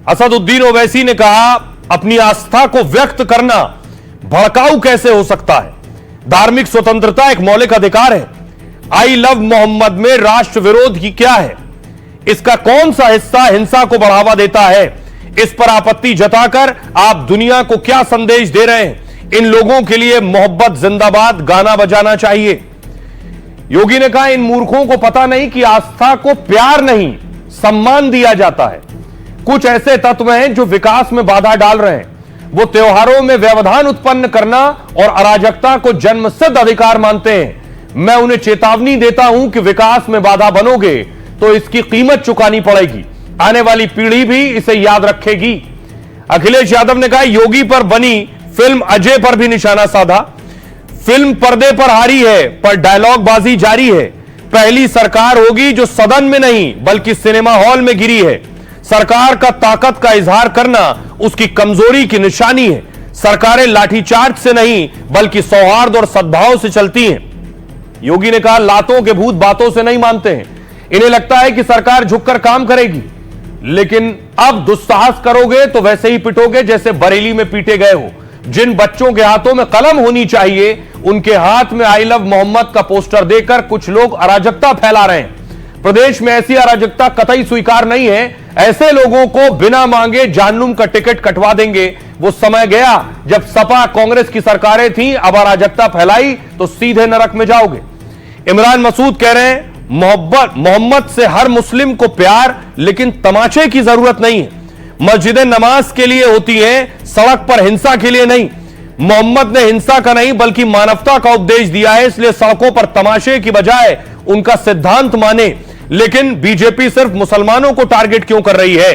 असदुद्दीन ओवैसी ने कहा, अपनी आस्था को व्यक्त करना भड़काऊ कैसे हो सकता है? धार्मिक स्वतंत्रता एक मौलिक अधिकार है। आई लव मोहम्मद में राष्ट्र विरोध ही क्या है? इसका कौन सा हिस्सा हिंसा को बढ़ावा देता है? इस पर आपत्ति जताकर आप दुनिया को क्या संदेश दे रहे हैं? इन लोगों के लिए मोहब्बत जिंदाबाद गाना बजाना चाहिए। योगी ने कहा, इन मूर्खों को पता नहीं कि आस्था को प्यार नहीं सम्मान दिया जाता है। कुछ ऐसे तत्व हैं जो विकास में बाधा डाल रहे हैं। वो त्योहारों में व्यवधान उत्पन्न करना और अराजकता को जन्मसिद्ध अधिकार मानते हैं। मैं उन्हें चेतावनी देता हूं कि विकास में बाधा बनोगे तो इसकी कीमत चुकानी पड़ेगी। आने वाली पीढ़ी भी इसे याद रखेगी। अखिलेश यादव ने कहा, योगी पर बनी फिल्म अजय पर भी निशाना साधा। फिल्म पर्दे पर हारी है, पर डायलॉग बाजी जारी है। पहली सरकार होगी जो सदन में नहीं बल्कि सिनेमा हॉल में गिरी है। सरकार का ताकत का इजहार करना उसकी कमजोरी की निशानी है। सरकारें लाठीचार्ज से नहीं बल्कि सौहार्द और सद्भाव से चलती हैं। योगी ने कहा, लातों के भूत बातों से नहीं मानते हैं। इन्हें लगता है कि सरकार झुककर काम करेगी, लेकिन अब दुस्साहस करोगे तो वैसे ही पिटोगे जैसे बरेली में पीटे गए हो। जिन बच्चों के हाथों में कलम होनी चाहिए उनके हाथ में आई लव मोहम्मद का पोस्टर देकर कुछ लोग अराजकता फैला रहे हैं। प्रदेश में ऐसी अराजकता कतई स्वीकार नहीं है। ऐसे लोगों को बिना मांगे जहन्नुम का टिकट कटवा देंगे। वो समय गया जब सपा कांग्रेस की सरकारें थीं, अब अराजकता फैलाई तो सीधे नरक में जाओगे। इमरान मसूद कह रहे हैं, मोहम्मद से हर मुस्लिम को प्यार, लेकिन तमाचे की जरूरत नहीं है। मस्जिदें नमाज के लिए होती हैं, सड़क पर हिंसा के लिए नहीं। मोहम्मद ने हिंसा का नहीं बल्कि मानवता का उपदेश दिया है, इसलिए सड़कों पर तमाशे की बजाय उनका सिद्धांत माने। लेकिन बीजेपी सिर्फ मुसलमानों को टारगेट क्यों कर रही है?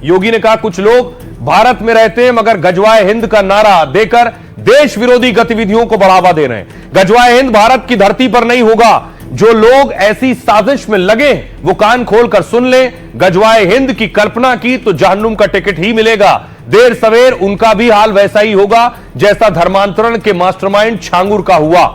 योगी ने कहा, कुछ लोग भारत में रहते हैं मगर गजवाए हिंद का नारा देकर देश विरोधी गतिविधियों को बढ़ावा दे रहे हैं। गजवाए हिंद भारत की धरती पर नहीं होगा। जो लोग ऐसी साजिश में लगे वो कान खोलकर सुन ले। गजवाए हिंद की कल्पना की तो जहन्नुम का टिकट ही मिलेगा। देर सवेर उनका भी हाल वैसा ही होगा जैसा धर्मांतरण के मास्टरमाइंड छांगुर का हुआ।